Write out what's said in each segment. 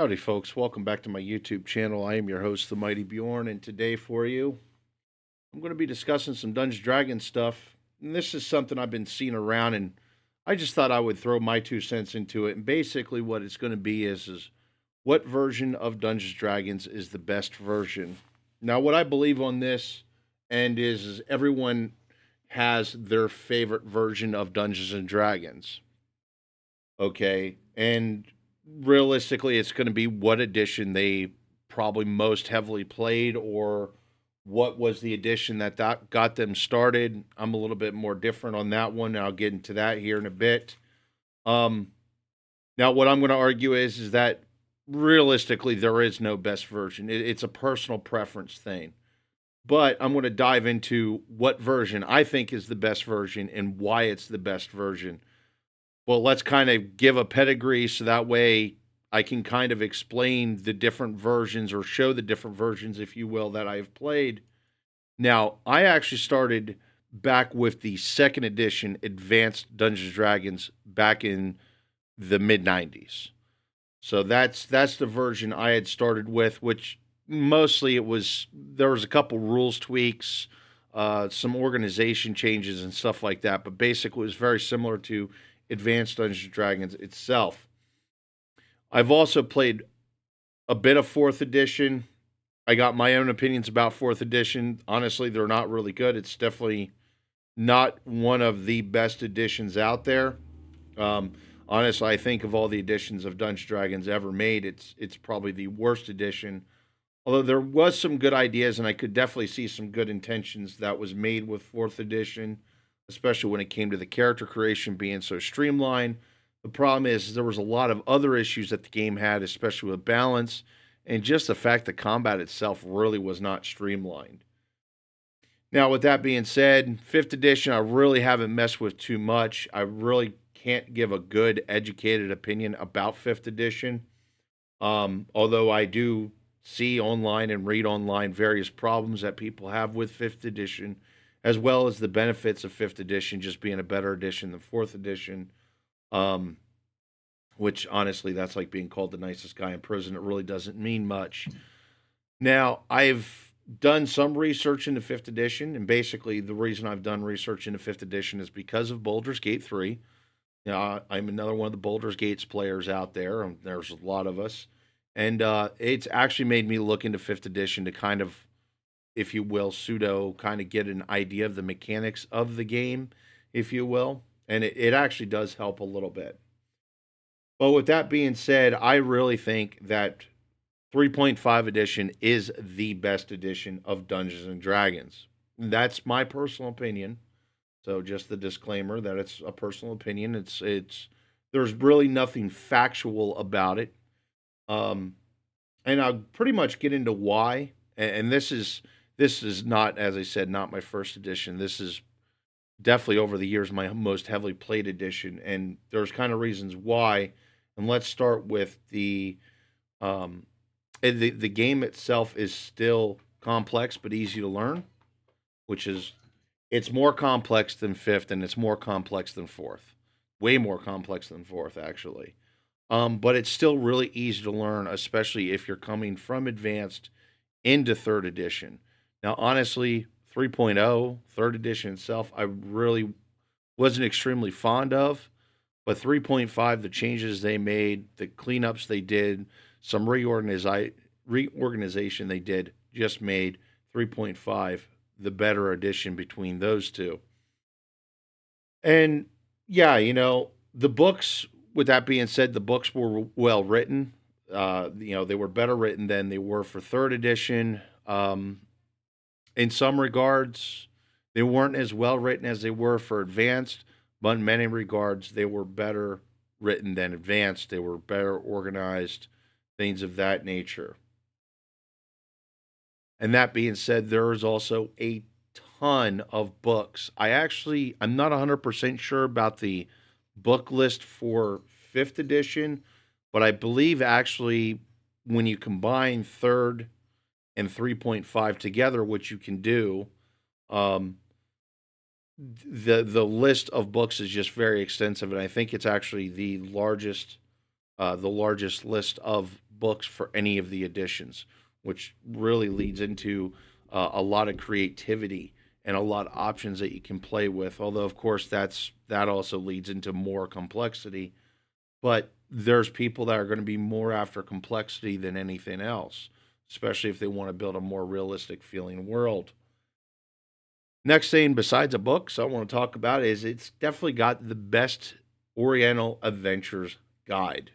Howdy, folks. Welcome back to my YouTube channel. I am your host, The Mighty Bjorn, and today for you, I'm going to be discussing some Dungeons Dragons stuff. And this is something I've been seeing around, and I just thought I would throw my 2 cents into it. And basically, what it's going to be is what version of Dungeons Dragons is the best version. Now, what I believe on this and is everyone has their favorite version of Dungeons and Dragons. Okay, and realistically, it's going to be what edition they probably most heavily played, or what was the edition that got them started. I'm a little bit more different on that one, and I'll get into that here in a bit. Um, Now, what I'm going to argue is that realistically, there is no best version. It's a personal preference thing. But I'm going to dive into what version I think is the best version and why it's the best version. Well, let's kind of give a pedigree so that way I can kind of explain the different versions or show the different versions, if you will, that I've played. Now, I actually started back with the second edition Advanced Dungeons and Dragons back in the mid 90s. So that's the version I had started with, which mostly there was a couple rules tweaks, some organization changes and stuff like that, but basically it was very similar to Advanced Dungeons and Dragons itself. I've also played a bit of fourth edition. I got my own opinions about fourth edition. Honestly, they're not really good. It's definitely not one of the best editions out there. Um, Honestly, I think of all the editions of Dungeons and Dragons ever made, it's probably the worst edition. Although there was some good ideas, and I could definitely see some good intentions that was made with fourth edition, especially when it came to the character creation being so streamlined. The problem is there was a lot of other issues that the game had, especially with balance, and just the fact that combat itself really was not streamlined. Now, with that being said, fifth edition, I really haven't messed with too much. I really can't give a good, educated opinion about fifth edition. Although I do see online and read online various problems that people have with fifth edition, as well as the benefits of fifth edition just being a better edition than fourth edition. Um, which honestly, that's like being called the nicest guy in prison. It really doesn't mean much. Now, I've done some research into fifth edition, and basically, the reason I've done research into fifth edition is because of Baldur's Gate 3. I'm another one of the Baldur's Gates players out there, and there's a lot of us. And it's actually made me look into fifth edition to kind of, if you will, pseudo kind of get an idea of the mechanics of the game, if you will. And it actually does help a little bit. But with that being said, I really think that 3.5 edition is the best edition of Dungeons and Dragons. That's my personal opinion. So just the disclaimer that it's a personal opinion. It's there's really nothing factual about it. Um, and I'll pretty much get into why. And this is not, as I said, not my first edition. This is definitely over the years my most heavily played edition, and there's kind of reasons why. And let's start with um, the game itself is still complex but easy to learn, which is it's more complex than fifth, and it's more complex than fourth. Way more complex than fourth, actually. But it's still really easy to learn, especially if you're coming from advanced into third edition. Now, honestly, 3.0, third edition itself, I really wasn't extremely fond of. But 3.5, the changes they made, the cleanups they did, some reorganization they did, just made 3.5 the better addition between those two. And yeah, the books, with that being said, the books were well written. They were better written than they were for third edition. In some regards, they weren't as well written as they were for advanced, but in many regards, they were better written than advanced. They were better organized, things of that nature. And that being said, there is also a ton of books. I'm not 100% sure about the book list for fifth edition, but I believe actually when you combine third and 3.5 together, which you can do, um, the list of books is just very extensive, and I think it's actually the largest list of books for any of the editions, which really leads into a lot of creativity and a lot of options that you can play with. Although, of course, that also leads into more complexity. But there's people that are going to be more after complexity than anything else, especially if they want to build a more realistic feeling world. Next thing besides a book, so I want to talk about is it's definitely got the best Oriental Adventures guide.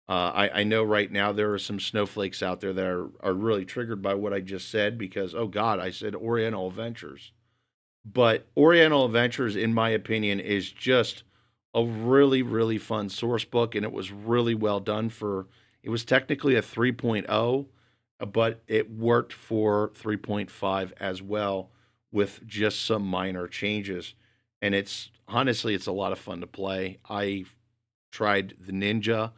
I know right now there are some snowflakes out there that are really triggered by what I just said because, oh God, I said Oriental Adventures. But Oriental Adventures, in my opinion, is just a really, really fun source book, and it was really well done for. It was technically a 3.0, but it worked for 3.5 as well with just some minor changes. And it's honestly, it's a lot of fun to play. I tried the Ninja,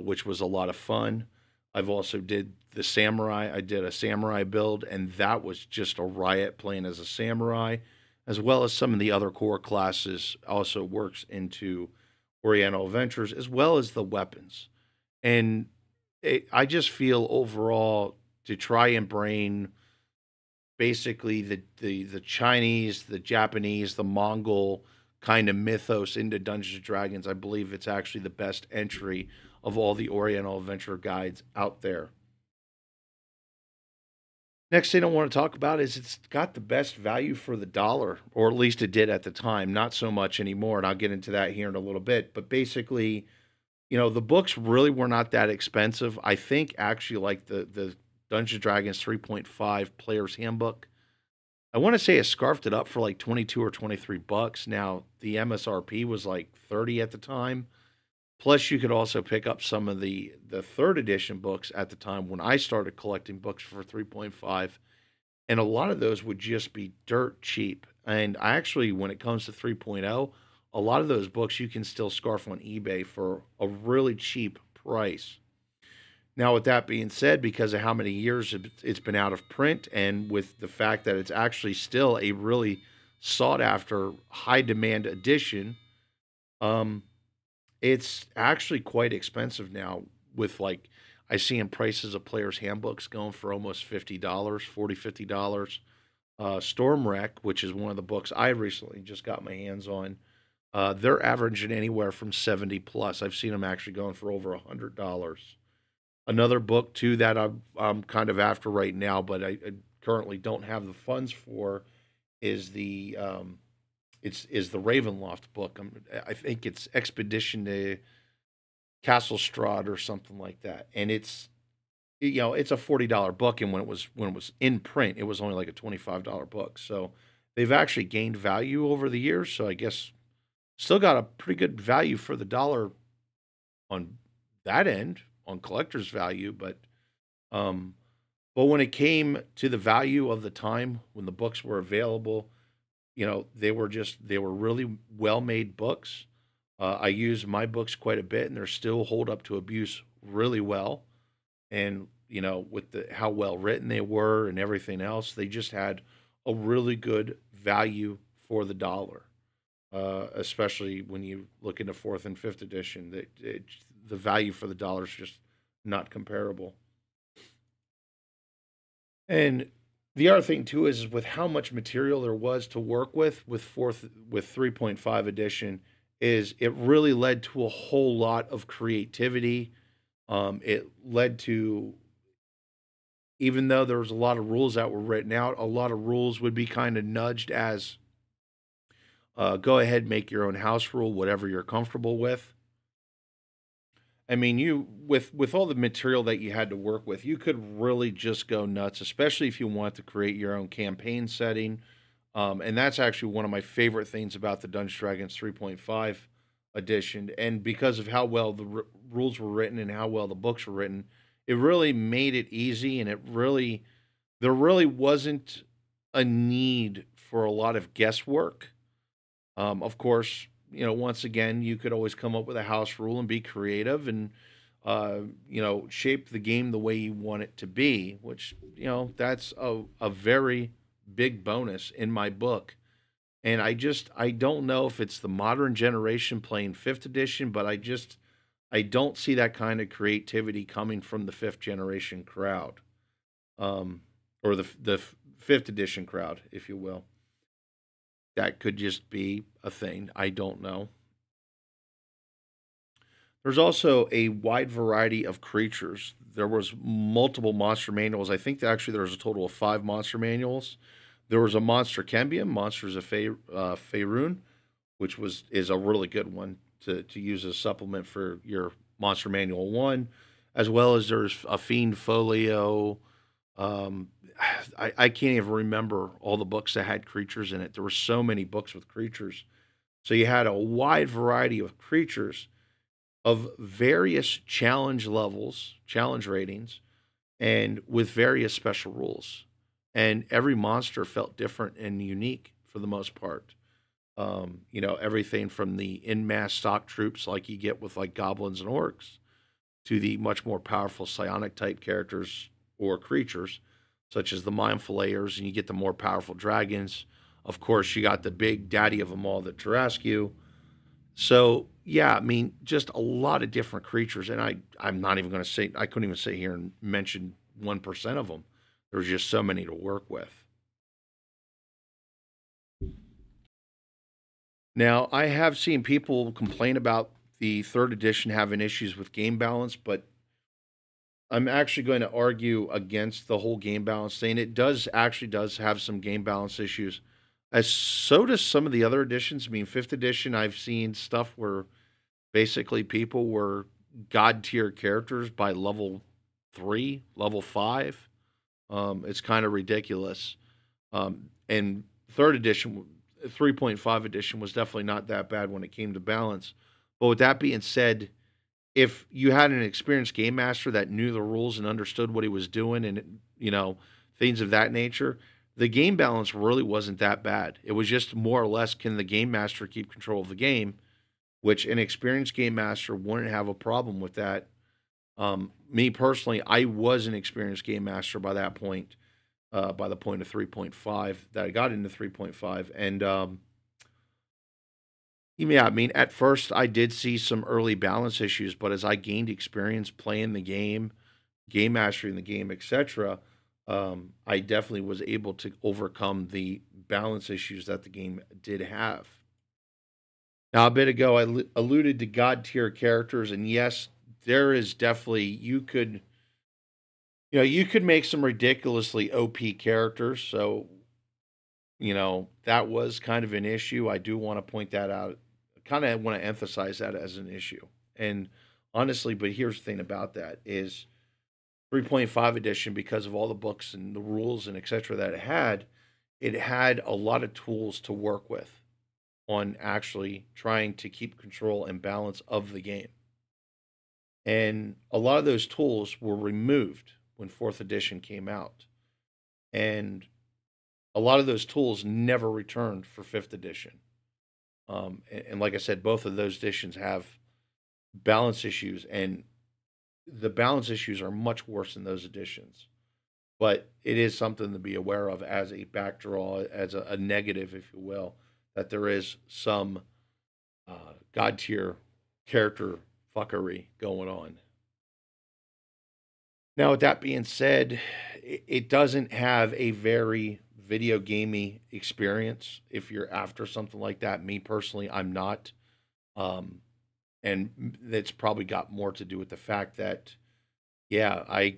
which was a lot of fun. I've also did the Samurai. I did a Samurai build, and that was just a riot playing as a Samurai, as well as some of the other core classes also works into Oriental Adventures, as well as the weapons. And I just feel overall to try and bring basically the Chinese, the Japanese, the Mongol kind of mythos into Dungeons and Dragons. I believe it's actually the best entry of all the Oriental Adventure guides out there. Next thing I want to talk about is it's got the best value for the dollar, or at least it did at the time. Not so much anymore, and I'll get into that here in a little bit. But basically, the books really were not that expensive. I think actually like the Dungeons and Dragons 3.5 Player's Handbook. I want to say I scarfed it up for like 22 or 23 bucks. Now, the MSRP was like 30 at the time. Plus, you could also pick up some of the third edition books at the time when I started collecting books for 3.5, and a lot of those would just be dirt cheap. And I actually, when it comes to 3.0, a lot of those books you can still scarf on eBay for a really cheap price. Now, with that being said, because of how many years it's been out of print, and with the fact that it's actually still a really sought after, high demand edition, um, it's actually quite expensive now. With like, I see in prices of players' handbooks going for almost $50, 40, $50. Storm Wreck, which is one of the books I recently just got my hands on, they're averaging anywhere from 70 plus. I've seen them actually going for over $100. Another book too that I'm kind of after right now, but I currently don't have the funds for, is the Ravenloft book. I think it's Expedition to Castle Strahd or something like that, and it's a $40 book, and when it was in print, it was only like a $25 book. So they've actually gained value over the years. So I guess still got a pretty good value for the dollar on that end, on collector's value, um but when it came to the value of the time when the books were available, they were really well made books. I use my books quite a bit, and they're still hold up to abuse really well. And with how well written they were and everything else, they just had a really good value for the dollar. Especially when you look into fourth and fifth edition, the value for the dollar is just not comparable. And the other thing too is with how much material there was to work with 3.5 edition, is it really led to a whole lot of creativity. It led to, even though there was a lot of rules that were written out, a lot of rules would be kind of nudged as, go ahead, make your own house rule, whatever you're comfortable with. I mean, you with all the material that you had to work with, you could really just go nuts, especially if you want to create your own campaign setting. And that's actually one of my favorite things about the Dungeons and Dragons 3.5 edition. And because of how well the rules were written and how well the books were written, it really made it easy. And there really wasn't a need for a lot of guesswork. Of course, once again, you could always come up with a house rule and be creative and, shape the game the way you want it to be, which, that's a very big bonus in my book. And I don't know if it's the modern generation playing fifth edition, but I don't see that kind of creativity coming from the fifth generation crowd, um, or the fifth edition crowd, if you will. That could just be a thing. I don't know. There's also a wide variety of creatures. There was multiple monster manuals. I think that actually there was a total of 5 monster manuals. There was a Monster Cambium, Monsters of Faerun, which is a really good one to use as a supplement for your Monster Manual 1, as well as there's a Fiend Folio. Um, I can't even remember all the books that had creatures in it. There were so many books with creatures. So you had a wide variety of creatures of various challenge levels, challenge ratings, and with various special rules. And every monster felt different and unique for the most part. Everything from the in mass stock troops like you get with like goblins and orcs to the much more powerful psionic type characters or creatures, such as the mind flayers, and you get the more powerful dragons. Of course, you got the big daddy of them all, the Tarrasque. So yeah, I mean, just a lot of different creatures, and I'm not even going to say I couldn't even sit here and mention 1% of them. There's just so many to work with. Now, I have seen people complain about the third edition having issues with game balance, but I'm actually going to argue against the whole game balance thing. It does have some game balance issues. As so does some of the other editions. I mean, fifth edition, I've seen stuff where basically people were god tier characters by level 3, level 5. It's kind of ridiculous. And third edition, 3.5 edition was definitely not that bad when it came to balance. But with that being said, if you had an experienced game master that knew the rules and understood what he was doing and, things of that nature, the game balance really wasn't that bad. It was just more or less, can the game master keep control of the game, which an experienced game master wouldn't have a problem with that. Me personally, I was an experienced game master by that point, by the point of 3.5 that I got into 3.5. And yeah, I mean, at first I did see some early balance issues, but as I gained experience playing the game, game mastering the game, etc., I definitely was able to overcome the balance issues that the game did have. Now, a bit ago, I alluded to god tier characters, and yes, there is definitely you could make some ridiculously OP characters. So that was kind of an issue. I do want to point that out. Kind of want to emphasize that as an issue. And honestly, but here's the thing about that is 3.5 edition, because of all the books and the rules and etc. that it had a lot of tools to work with on actually trying to keep control and balance of the game. And a lot of those tools were removed when fourth edition came out. And a lot of those tools never returned for fifth edition. And like I said, both of those editions have balance issues, and the balance issues are much worse in those editions. But it is something to be aware of as a backdraw, as a negative, if you will, that there is some god tier character fuckery going on. Now, with that being said, it doesn't have a very video gamey experience if you're after something like that. Me personally, I'm not. Um, and that's probably got more to do with the fact that, yeah, I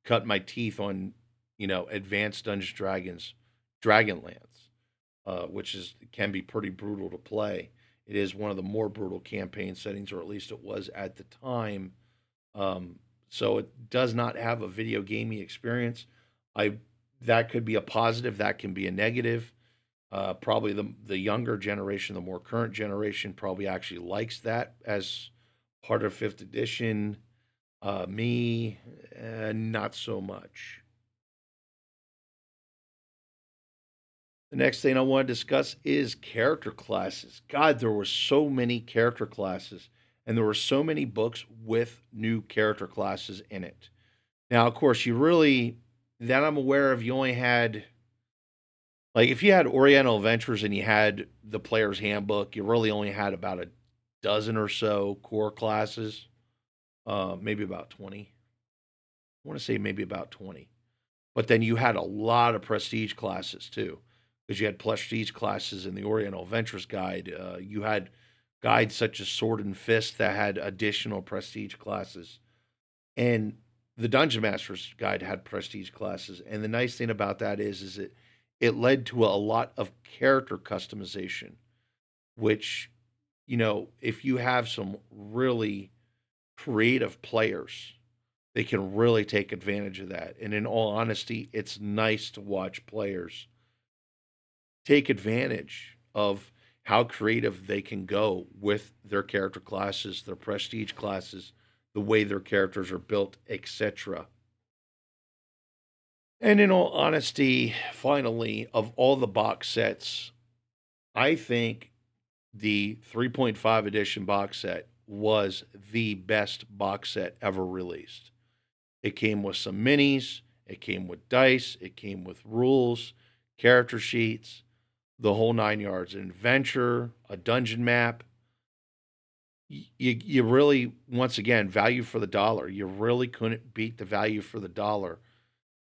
cut my teeth on, advanced Dungeons Dragons, Dragonlance, which can be pretty brutal to play. It is one of the more brutal campaign settings, or at least it was at the time. Um, so it does not have a video gaming experience. I That could be a positive, that can be a negative. Probably the younger generation, the more current generation, probably actually likes that as part of fifth edition. Me, not so much. The next thing I want to discuss is character classes. God, there were so many character classes, and there were so many books with new character classes in it. Now, of course, that I'm aware of, you only had, like, if you had Oriental Adventures and you had the player's handbook, you really only had about dozen or so core classes, maybe about 20. I want to say maybe about 20. But then you had a lot of prestige classes too, because you had prestige classes in the Oriental Adventurers Guide. You had guides such as Sword and Fist that had additional prestige classes. And the Dungeon Master's Guide had prestige classes. And the nice thing about that is it led to a lot of character customization, which, if you have some really creative players, they can really take advantage of that. And in all honesty, it's nice to watch players take advantage of how creative they can go with their character classes, their prestige classes, the way their characters are built, etc. And in all honesty, finally, of all the box sets, I think the 3.5 edition box set was the best box set ever released. It came with some minis, it came with dice, it came with rules, character sheets, the whole nine yards, an adventure, a dungeon map. You really, once again, value for the dollar. You really couldn't beat the value for the dollar.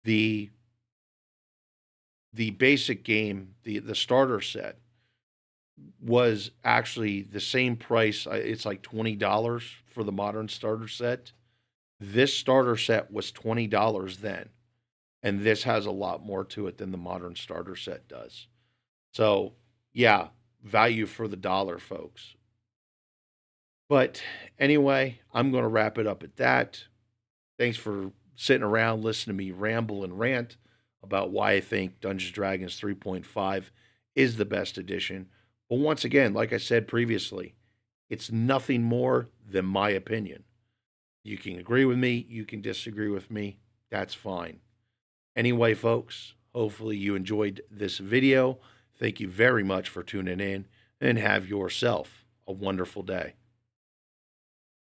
The the basic game, the starter set, was actually the same price. It's like $20 for the modern starter set. This starter set was $20 then, and this has a lot more to it than the modern starter set does. So, yeah, value for the dollar, folks. But anyway, I'm going to wrap it up at that. Thanks for sitting around listening to me ramble and rant about why I think Dungeons and Dragons 3.5 is the best edition. But once again, like I said previously, it's nothing more than my opinion. You can agree with me, you can disagree with me. That's fine. Anyway, folks, hopefully you enjoyed this video. Thank you very much for tuning in and have yourself a wonderful day.